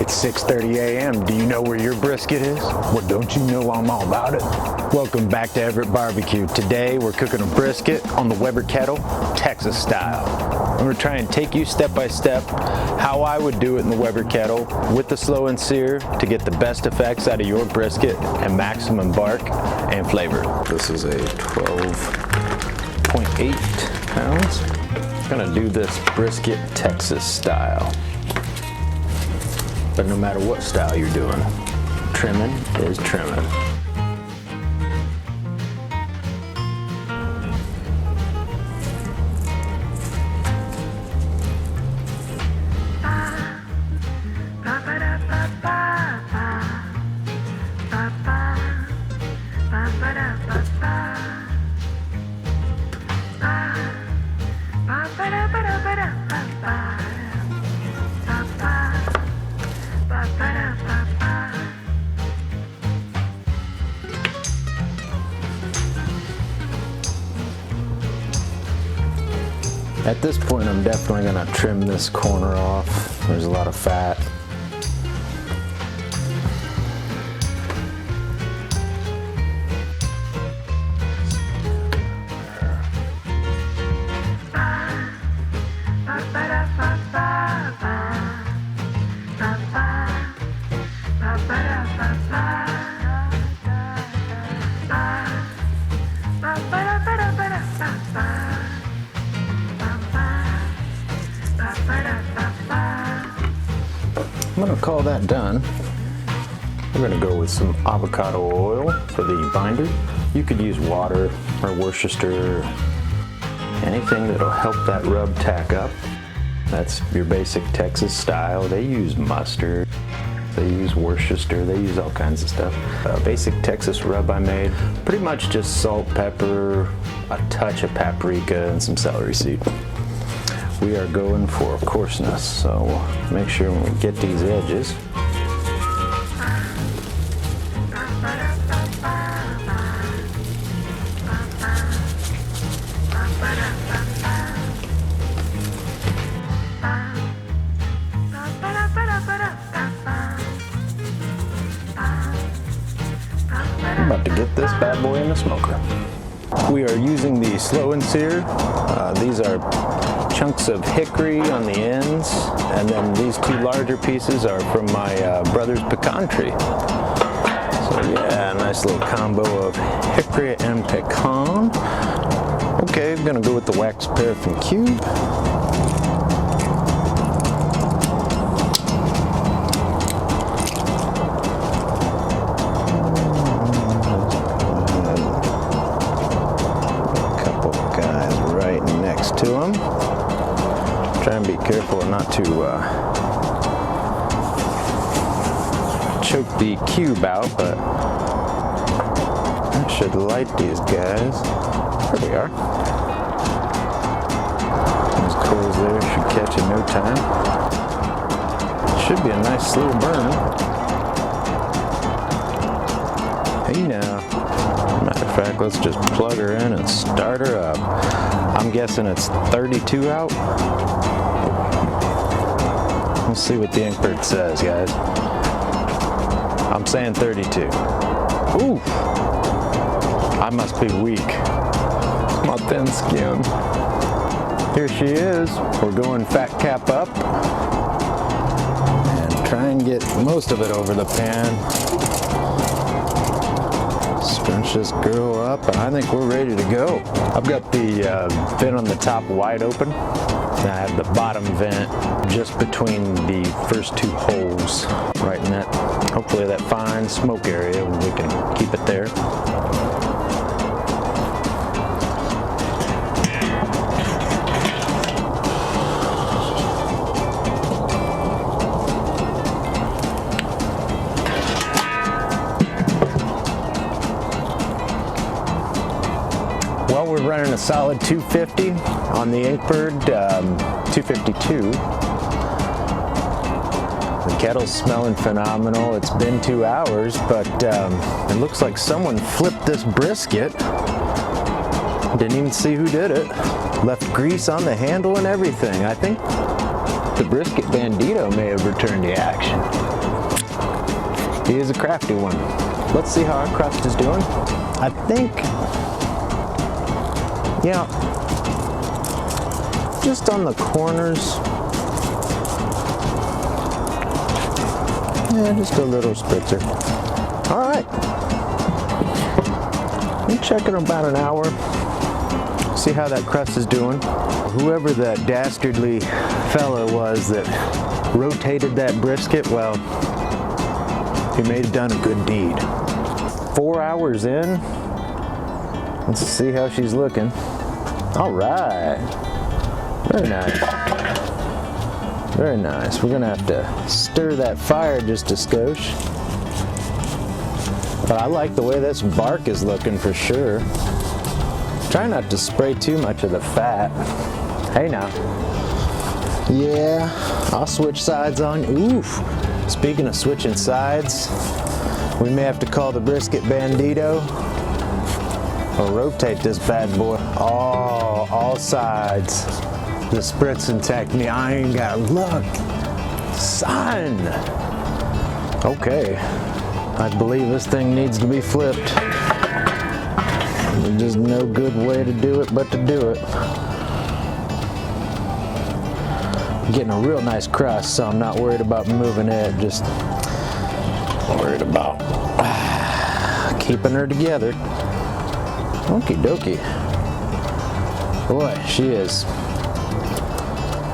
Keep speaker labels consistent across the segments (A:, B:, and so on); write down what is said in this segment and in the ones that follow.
A: It's 6:30 a.m. Do you know where your brisket is? Well, don't you know I'm all about it? Welcome back to Everett Barbecue. Today we're cooking a brisket on the Weber Kettle, Texas style. I'm gonna try and take you step by step how I would do it in the Weber Kettle with the slow and sear to get the best effects out of your brisket and maximum bark and flavor. This is a 12.8 pounds. I'm gonna do this brisket Texas style. But no matter what style you're doing, trimming is trimming. At this point, I'm definitely gonna trim this corner off. There's a lot of fat. I'm gonna call that done. We're gonna go with some avocado oil for the binder. You could use water or Worcester, anything that'll help that rub tack up. That's your basic Texas style. They use mustard, they use Worcester, they use all kinds of stuff. Basic Texas rub I made, pretty much just salt, pepper, a touch of paprika, and some celery seed. We are going for coarseness, so make sure when we get these edges, I'm about to get this bad boy in the smoker. We are using the slow and sear. These are chunks of hickory on the ends, and then these two larger pieces are from my brother's pecan tree. So yeah, nice little combo of hickory and pecan. Okay, I'm gonna go with the wax paraffin cube. To them. Try and be careful not to choke the cube out, but that should light these guys. There we are. Those coals there should catch in no time. Should be a nice slow burn. Hey now. Matter of fact, let's just plug her in and start her up. I'm guessing it's 32 out. Let's see what the ink bird says, guys. I'm saying 32. Ooh, I must be weak. My thin skin. Here she is. We're going fat cap up. And try and get most of it over the pan. Scrunch this girl up, and I think we're ready to go. I've got the vent on the top wide open, and I have the bottom vent just between the first two holes, right in that, hopefully that fine smoke area, we can keep it there. Well, we're running a solid 250 on the Inkbird, 252. The kettle's smelling phenomenal. It's been 2 hours, but it looks like someone flipped this brisket. Didn't even see who did it. Left grease on the handle and everything. I think the Brisket Bandito may have returned to action. He is a crafty one. Let's see how our crust is doing. I think, yeah, just on the corners. Yeah, just a little spritzer. All right. We'll check in about an hour. See how that crust is doing. Whoever that dastardly fella was that rotated that brisket, well, he may have done a good deed. 4 hours in. Let's see how she's looking. All right. Very nice. Very nice. We're gonna have to stir that fire just a skosh. But I like the way this bark is looking for sure. Try not to spray too much of the fat. Hey now. Yeah, I'll switch sides on you. Oof. Speaking of switching sides, we may have to call the Brisket Bandito or rotate this bad boy. Oh, all sides. The Spritzin technique. I ain't got luck. Son. Okay. I believe this thing needs to be flipped. There's just no good way to do it but to do it. I'm getting a real nice crust, so I'm not worried about moving it, just worried about keeping her together. Okie dokie. Boy, she is.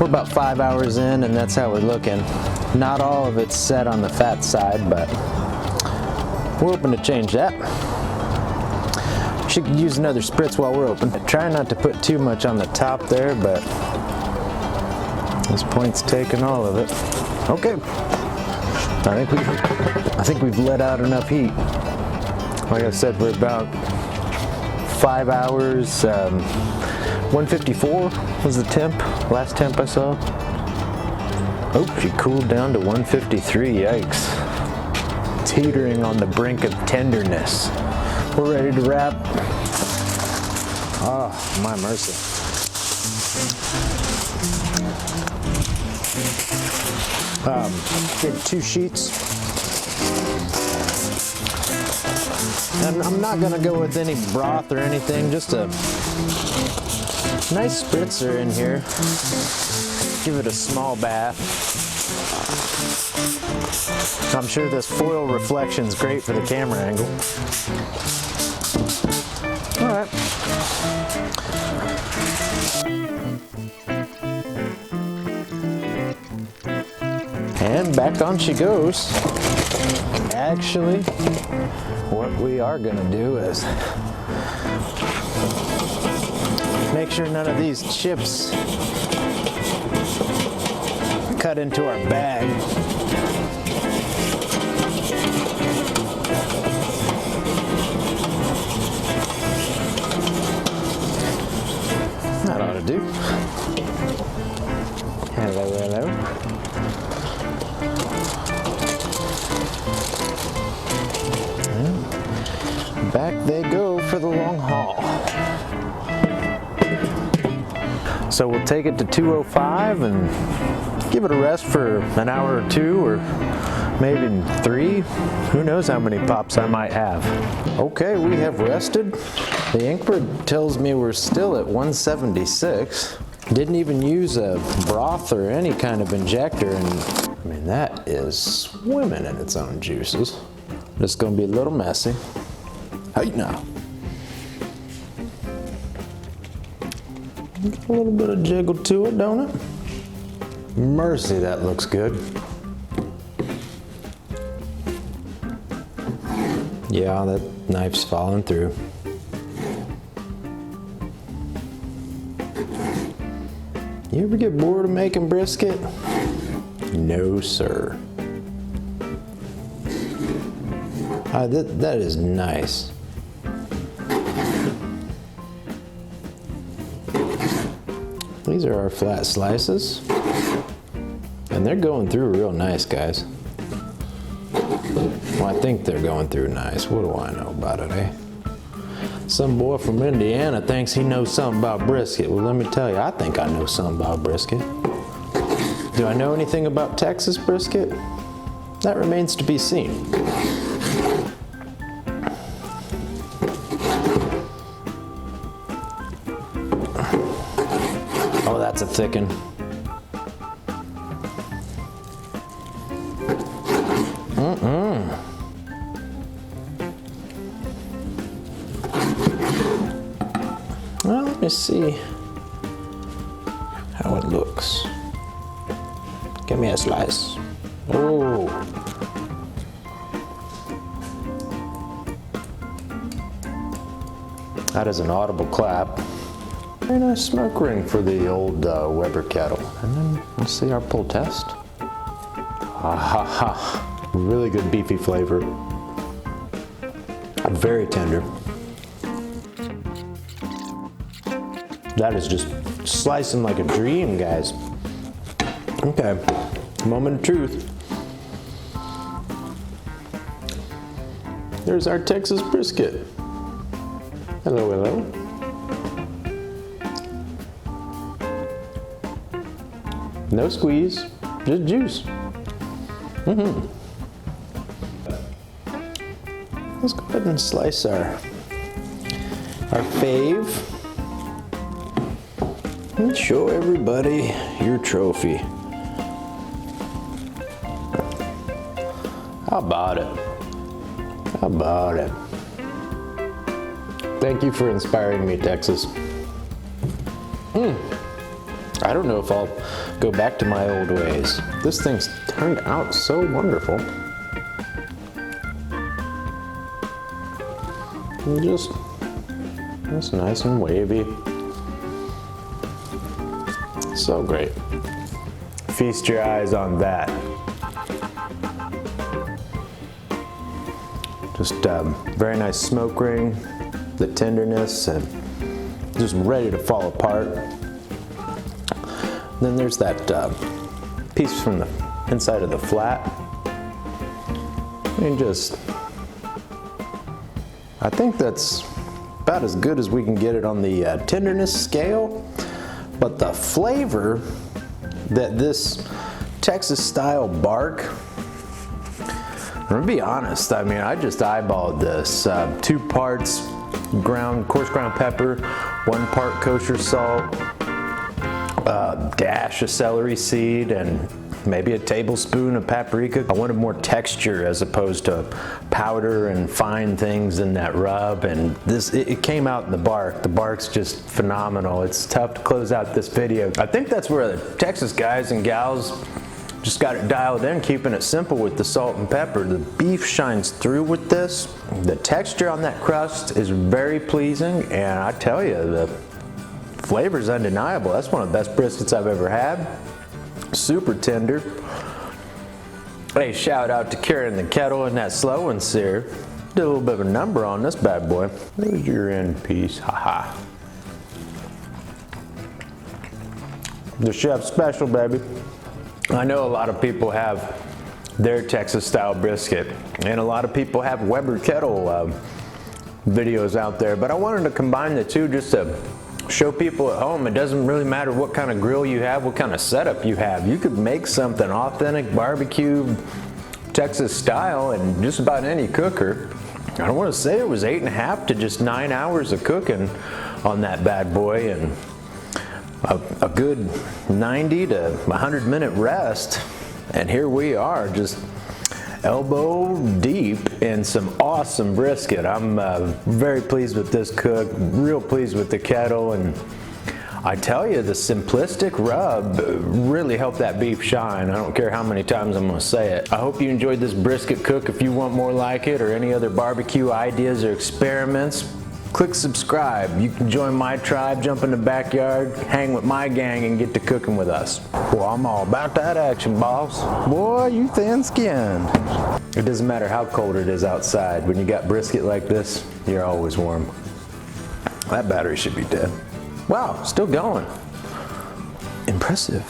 A: We're about 5 hours in, and that's how we're looking. Not all of it's set on the fat side, but we're hoping to change that. She could use another spritz while we're open. Try not to put too much on the top there, but this point's taking all of it. Okay. I think we've let out enough heat. Like I said, we're about 5 hours. 154 was the temp, last temp I saw. Oh, she cooled down to 153, yikes. Teetering on the brink of tenderness. We're ready to wrap. Oh, my mercy. Did 2 sheets. And I'm not gonna go with any broth or anything, just a nice spritzer in here. Give it a small bath. I'm sure this foil reflection's great for the camera angle. All right. And back on she goes. Actually, what we are gonna do is make sure none of these chips cut into our bag. That ought to do. Hello, hello. And back they go for the long haul. So we'll take it to 205 and give it a rest for an hour or 2 or maybe 3. Who knows how many pops I might have. Okay, we have rested. The Inkbird tells me we're still at 176. Didn't even use a broth or any kind of injector, and I mean, that is swimming in its own juices. Just gonna be a little messy. Hey now. A little bit of jiggle to it, don't it? Mercy, that looks good. Yeah, that knife's falling through. You ever get bored of making brisket? No, sir. That is nice. These are our flat slices. And they're going through real nice, guys. Well, I think they're going through nice. What do I know about it, eh? Some boy from Indiana thinks he knows something about brisket. Well, let me tell you, I think I know something about brisket. Do I know anything about Texas brisket? That remains to be seen. Oh, that's a thicken. Well, let me see how it looks. Give me a slice. Oh. That is an audible clap. Very nice smoke ring for the old Weber Kettle. And then let's see our pull test. Ah ha ha. Really good beefy flavor. Very tender. That is just slicing like a dream, guys. Okay, moment of truth. There's our Texas brisket. Hello, hello. No squeeze, just juice. Let's go ahead and slice our fave. And show everybody your trophy. How about it? How about it? Thank you for inspiring me, Texas. I don't know if I'll go back to my old ways. This thing's turned out so wonderful. And just nice and wavy. So great. Feast your eyes on that. Just very nice smoke ring, the tenderness, and just ready to fall apart. Then there's that piece from the inside of the flat. And just, I think that's about as good as we can get it on the tenderness scale. But the flavor that this Texas style bark, I'm gonna be honest, I mean, I just eyeballed this. 2 parts coarse ground pepper, 1 part kosher salt, dash of celery seed, and maybe a tablespoon of paprika. I wanted more texture as opposed to powder and fine things in that rub, and this, it came out in the bark. The bark's just phenomenal. It's tough to close out this video. I think that's where the Texas guys and gals just got it dialed in, keeping it simple with the salt and pepper. The beef shines through with this. The texture on that crust is very pleasing, and I tell you, the flavor's undeniable. That's one of the best briskets I've ever had. Super tender. Hey, shout out to Karen the Kettle and that slow and sear. Did a little bit of a number on this bad boy. There's your end piece, haha. The chef's special, baby. I know a lot of people have their Texas style brisket, and a lot of people have Weber Kettle videos out there, but I wanted to combine the two just to show people at home it doesn't really matter what kind of grill you have, what kind of setup you have. You could make something authentic barbecue Texas style in just about any cooker. I don't want to say it was 8.5 to just 9 hours of cooking on that bad boy, and a good 90 to 100 minute rest, and here we are just elbow deep in some awesome brisket. I'm very pleased with this cook, real pleased with the kettle, and I tell you, the simplistic rub really helped that beef shine. I don't care how many times I'm gonna say it. I hope you enjoyed this brisket cook. If you want more like it or any other barbecue ideas or experiments, click subscribe. You can join my tribe, jump in the backyard, hang with my gang, and get to cooking with us. Well, I'm all about that action, boss. Boy, you thin-skinned. It doesn't matter how cold it is outside. When you got brisket like this, you're always warm. That battery should be dead. Wow, still going. Impressive.